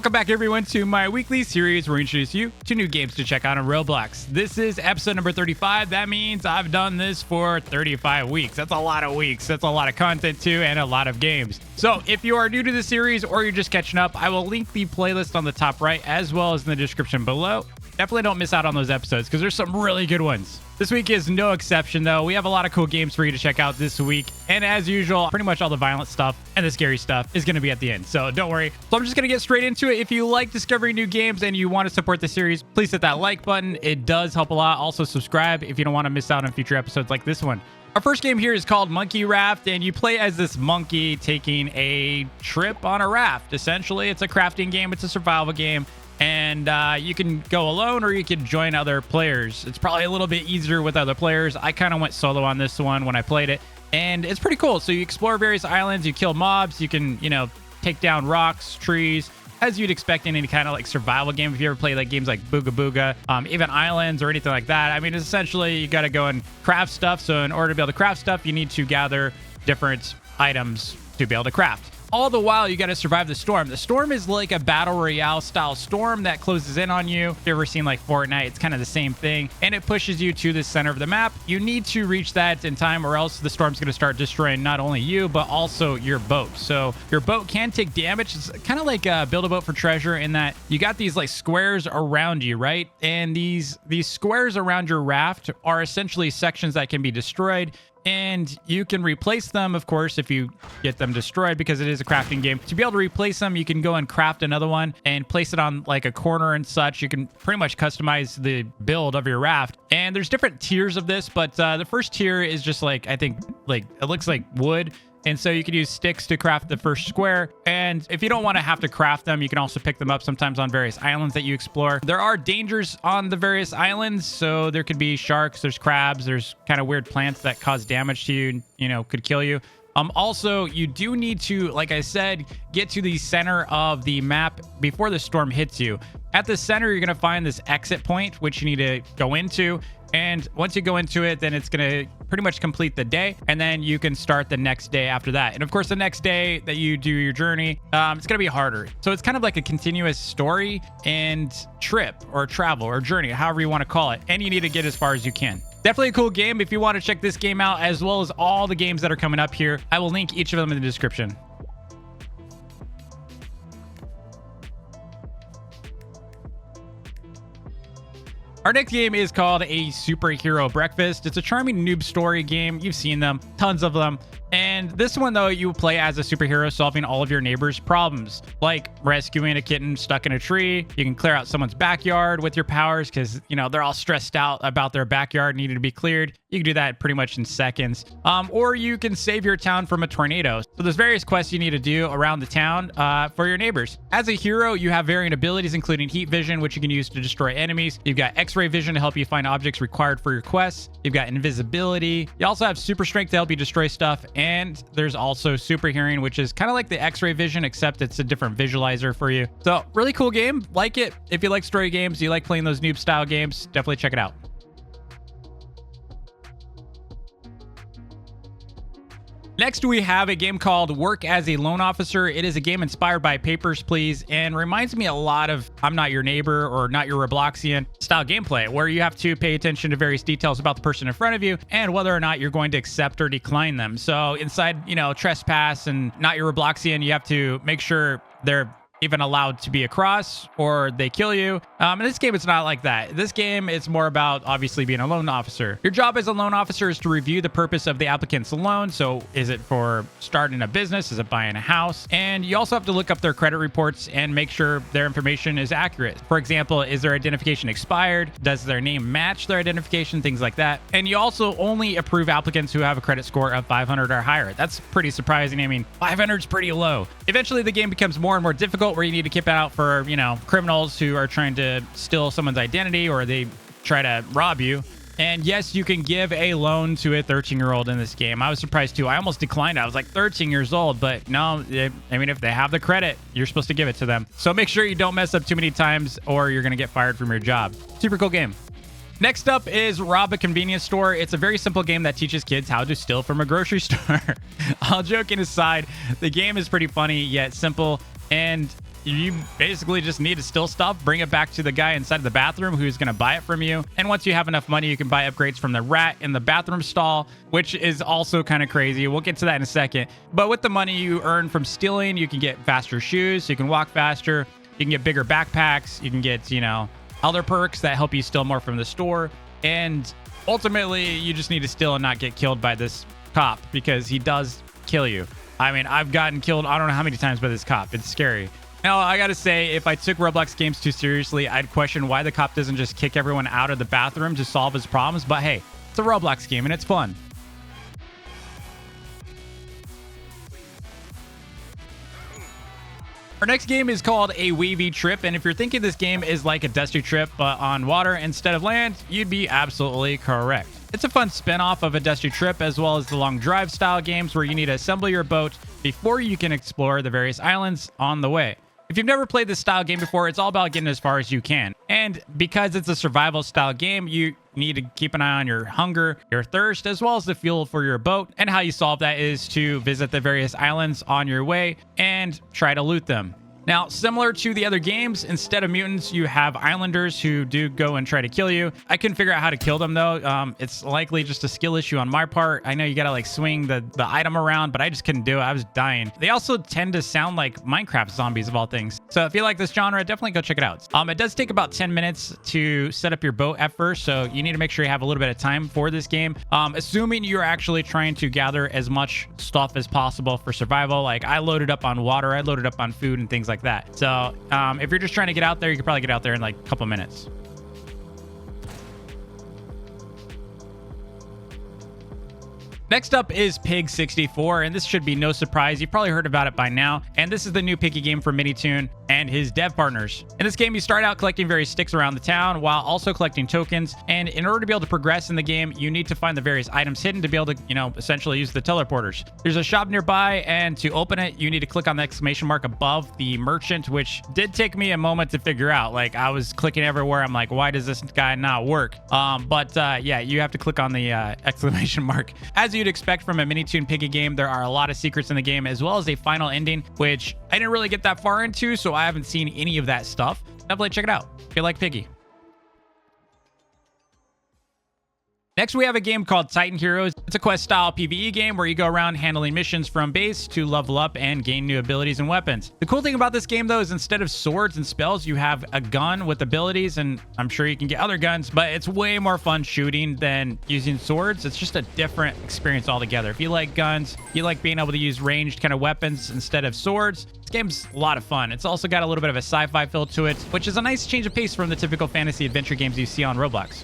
Welcome back, everyone, to my weekly series where we introduce you to new games to check out on Roblox. This is episode number 35. That means I've done this for 35 weeks. That's a lot of weeks. That's a lot of content, too, and a lot of games. So if you are new to the series or you're just catching up, I will link the playlist on the top right as well as in the description below. Definitely don't miss out on those episodes because there's some really good ones. This week is no exception, though. We have a lot of cool games for you to check out this week. And as usual, pretty much all the violent stuff and the scary stuff is going to be at the end. So don't worry. So I'm just going to get straight into it. If you like discovering new games and you want to support the series, please hit that like button. It does help a lot. Also subscribe if you don't want to miss out on future episodes like this one. Our first game here is called Monkey Raft, and you play as this monkey taking a trip on a raft. Essentially, it's a crafting game. It's a survival game. And you can go alone or you can join other players. It's probably a little bit easier with other players. I kind of went solo on this one when I played it, and it's pretty cool. So you explore various islands, you kill mobs, you can, take down rocks, trees, as you'd expect in any kind of like survival game. If you ever play like games like Booga Booga, even islands or anything like that. I mean, essentially you got to go and craft stuff. So in order to be able to craft stuff, you need to gather different items to be able to craft. All the while, you got to survive the storm. The storm is like a battle royale style storm that closes in on you. If you've ever seen like Fortnite, it's kind of the same thing. And it pushes you to the center of the map. You need to reach that in time or else the storm's going to start destroying not only you, but also your boat. So your boat can take damage. It's kind of like build a boat for treasure in that you got these like squares around you, right? And these squares around your raft are essentially sections that can be destroyed. And you can replace them, of course, if you get them destroyed, because it is a crafting game. To be able to replace them, you can go and craft another one and place it on like a corner and such. You can pretty much customize the build of your raft. And there's different tiers of this, but the first tier is just like, I think, like it looks like wood. And so you can use sticks to craft the first square. And if you don't want to have to craft them, you can also pick them up sometimes on various islands that you explore. There are dangers on the various islands. So there could be sharks, there's crabs, there's kind of weird plants that cause damage to you, could kill you. Also, you do need to, like I said, get to the center of the map before the storm hits you. At the center, you're going to find this exit point, which you need to go into. And once you go into it, then it's going to pretty much complete the day. And then you can start the next day after that. And of course, the next day that you do your journey, it's going to be harder. So it's kind of like a continuous story and trip or travel or journey, however you want to call it. And you need to get as far as you can. Definitely a cool game. If you want to check this game out, as well as all the games that are coming up here, I will link each of them in the description. Our next game is called A Superhero Breakfast. It's a charming noob story game. You've seen them, tons of them. And this one, though, you play as a superhero solving all of your neighbors' problems, like rescuing a kitten stuck in a tree. You can clear out someone's backyard with your powers because, they're all stressed out about their backyard needing to be cleared. You can do that pretty much in seconds. Or you can save your town from a tornado. So there's various quests you need to do around the town for your neighbors. As a hero, you have varying abilities, including heat vision, which you can use to destroy enemies. You've got X-ray vision to help you find objects required for your quests. You've got invisibility. You also have super strength to help you destroy stuff. And there's also super hearing, which is kind of like the X-ray vision, except it's a different visualizer for you. So really cool game. Like it. If you like story games, you like playing those noob style games, definitely check it out. Next, we have a game called Work as a Loan Officer. It is a game inspired by Papers, Please, and reminds me a lot of I'm Not Your Neighbor or Not Your Robloxian style gameplay, where you have to pay attention to various details about the person in front of you and whether or not you're going to accept or decline them. So inside, Trespass and Not Your Robloxian, you have to make sure they're even allowed to be across or they kill you. In this game, it's not like that. This game, it's more about obviously being a loan officer. Your job as a loan officer is to review the purpose of the applicant's loan. So is it for starting a business? Is it buying a house? And you also have to look up their credit reports and make sure their information is accurate. For example, is their identification expired? Does their name match their identification? Things like that. And you also only approve applicants who have a credit score of 500 or higher. That's pretty surprising. I mean, 500 is pretty low. Eventually, the game becomes more and more difficult, where you need to keep it out for, criminals who are trying to steal someone's identity or they try to rob you. And yes, you can give a loan to a 13-year-old in this game. I was surprised too. I almost declined. I was like 13 years old, but no, if they have the credit, you're supposed to give it to them. So make sure you don't mess up too many times or you're going to get fired from your job. Super cool game. Next up is Rob a Convenience Store. It's a very simple game that teaches kids how to steal from a grocery store. All joking aside, the game is pretty funny yet simple. And you basically just need to steal stuff, bring it back to the guy inside the bathroom who's going to buy it from you. And once you have enough money, you can buy upgrades from the rat in the bathroom stall, which is also kind of crazy. We'll get to that in a second. But with the money you earn from stealing, you can get faster shoes, so you can walk faster, you can get bigger backpacks, you can get, other perks that help you steal more from the store. And ultimately, you just need to steal and not get killed by this cop, because he does kill you. I mean, I've gotten killed I don't know how many times by this cop. It's scary. Now, I gotta say, if I took Roblox games too seriously, I'd question why the cop doesn't just kick everyone out of the bathroom to solve his problems. But hey, it's a Roblox game and it's fun. Our next game is called a wavy trip, and if you're thinking this game is like a Dusty Trip but on water instead of land, you'd be absolutely correct. It's a fun spin-off of a Dusty Trip, as well as the long drive style games where you need to assemble your boat before you can explore the various islands on the way. If you've never played this style game before, it's all about getting as far as you can. And because it's a survival style game, you need to keep an eye on your hunger, your thirst, as well as the fuel for your boat. And how you solve that is to visit the various islands on your way and try to loot them. Now, similar to the other games, instead of mutants, you have islanders who do go and try to kill you. I couldn't figure out how to kill them, though. It's likely just a skill issue on my part. I know you gotta, swing the item around, but I just couldn't do it. I was dying. They also tend to sound like Minecraft zombies, of all things. So if you like this genre, definitely go check it out. It does take about 10 minutes to set up your boat at first, so you need to make sure you have a little bit of time for this game. Assuming you're actually trying to gather as much stuff as possible for survival. Like, I loaded up on water, I loaded up on food and things like that. So if you're just trying to get out there, you could probably get out there in a couple minutes. Next up is Pig 64, and this should be no surprise. You've probably heard about it by now. And this is the new Piggy game from Minitoon and his dev partners. In this game, you start out collecting various sticks around the town while also collecting tokens. And in order to be able to progress in the game, you need to find the various items hidden to be able to, essentially use the teleporters. There's a shop nearby, and to open it, you need to click on the exclamation mark above the merchant, which did take me a moment to figure out. I was clicking everywhere. I'm like, why does this guy not work? Yeah, you have to click on the exclamation mark. As you'd expect from a Minitoon Piggy game, there are a lot of secrets in the game, as well as a final ending, which I didn't really get that far into, so I haven't seen any of that stuff. Definitely check it out if you like Piggy. Next, we have a game called Titan Heroes. It's a quest-style PvE game where you go around handling missions from base to level up and gain new abilities and weapons. The cool thing about this game, though, is instead of swords and spells, you have a gun with abilities, and I'm sure you can get other guns, but it's way more fun shooting than using swords. It's just a different experience altogether. If you like guns, you like being able to use ranged kind of weapons instead of swords, this game's a lot of fun. It's also got a little bit of a sci-fi feel to it, which is a nice change of pace from the typical fantasy adventure games you see on Roblox.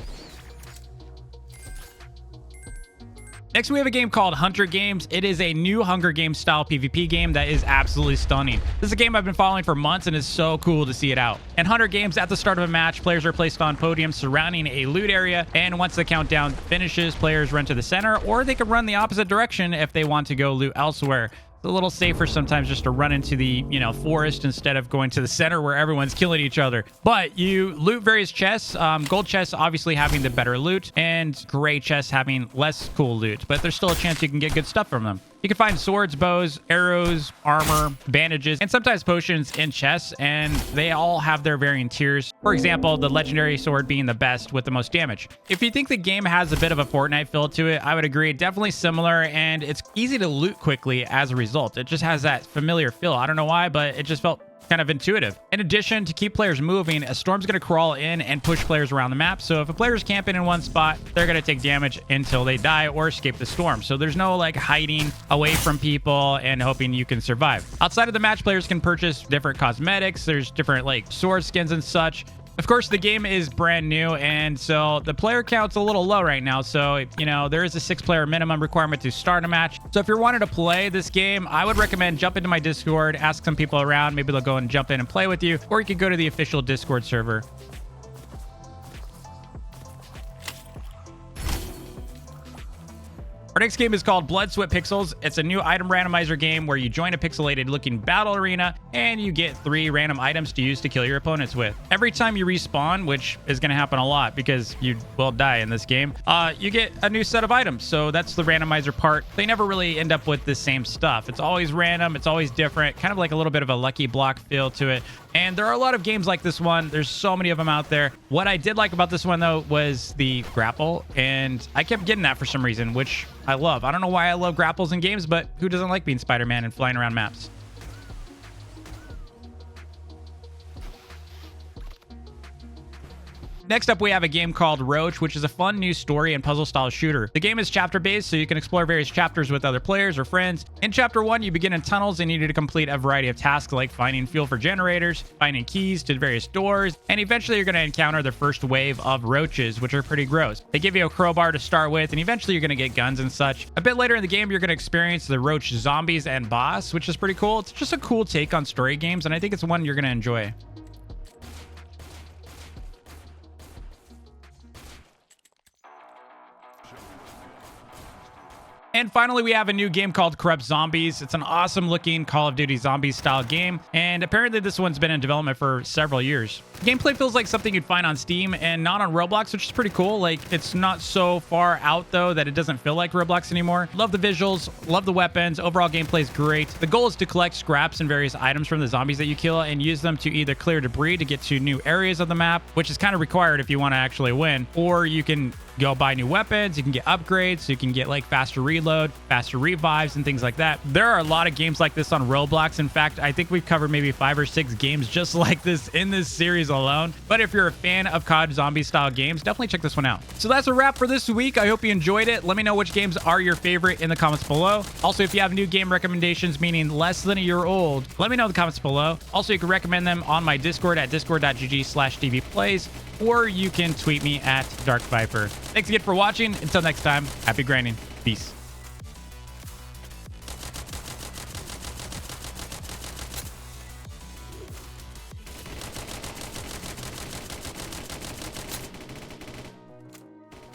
Next, we have a game called Hunter Games. It is a new Hunger Games style PvP game that is absolutely stunning. This is a game I've been following for months and it's so cool to see it out. In Hunter Games, at the start of a match, players are placed on podiums surrounding a loot area, and once the countdown finishes, players run to the center, or they can run the opposite direction if they want to go loot elsewhere. It's a little safer sometimes just to run into the, forest instead of going to the center where everyone's killing each other. But you loot various chests, gold chests obviously having the better loot, and gray chests having less cool loot. But there's still a chance you can get good stuff from them. You can find swords, bows, arrows, armor, bandages, and sometimes potions in chests, and they all have their varying tiers. For example, the legendary sword being the best with the most damage. If you think the game has a bit of a Fortnite feel to it, I would agree. Definitely similar, and it's easy to loot quickly as a result. It just has that familiar feel. I don't know why, but it just felt kind of intuitive. In addition, to keep players moving, a storm's going to crawl in and push players around the map. So if a player's camping in one spot, they're going to take damage until they die or escape the storm. So there's no hiding away from people and hoping you can survive. Outside of the match, players can purchase different cosmetics. There's different sword skins and such. Of course, the game is brand new, and so the player count's a little low right now. So, there is a 6-player minimum requirement to start a match. So if you're wanting to play this game, I would recommend jump into my Discord, ask some people around. Maybe they'll go and jump in and play with you, or you could go to the official Discord server. Our next game is called Blood, Sweat, Pixels. It's a new item randomizer game where you join a pixelated looking battle arena and you get 3 random items to use to kill your opponents with. Every time you respawn, which is going to happen a lot because you will die in this game, you get a new set of items. So that's the randomizer part. They never really end up with the same stuff. It's always random. It's always different, kind of like a little bit of a lucky block feel to it. And there are a lot of games like this one. There's so many of them out there. What I did like about this one, though, was the grapple. And I kept getting that for some reason, which I love. I don't know why I love grapples in games, but who doesn't like being Spider-Man and flying around maps? Next up, we have a game called Roach, which is a fun new story and puzzle style shooter. The game is chapter based, so you can explore various chapters with other players or friends. In chapter 1, you begin in tunnels and you need to complete a variety of tasks like finding fuel for generators, finding keys to various doors, and eventually you're going to encounter the first wave of roaches, which are pretty gross. They give you a crowbar to start with, and eventually you're going to get guns and such. A bit later in the game, you're going to experience the Roach Zombies and boss, which is pretty cool. It's just a cool take on story games, and I think it's one you're going to enjoy. And finally, we have a new game called Korrupt Zombies. It's an awesome looking Call of Duty Zombies style game. And apparently this one's been in development for several years. Gameplay feels like something you'd find on Steam and not on Roblox, which is pretty cool. Like, it's not so far out though that it doesn't feel like Roblox anymore. Love the visuals, love the weapons. Overall gameplay is great. The goal is to collect scraps and various items from the zombies that you kill and use them to either clear debris to get to new areas of the map, which is kind of required if you want to actually win, or you can go buy new weapons, you can get upgrades, so you can get like faster reload, faster revives, and things like that. There are a lot of games like this on Roblox. In fact, I think we've covered maybe 5 or 6 games just like this in this series alone. But if you're a fan of COD zombie style games, definitely check this one out. So that's a wrap for this week. I hope you enjoyed it. Let me know which games are your favorite in the comments below. Also, if you have new game recommendations, meaning less than a year old, let me know in the comments below. Also, you can recommend them on my Discord at discord.gg/dvplays, or you can tweet me at darkviper. Thanks again for watching. Until next time, happy grinding. Peace.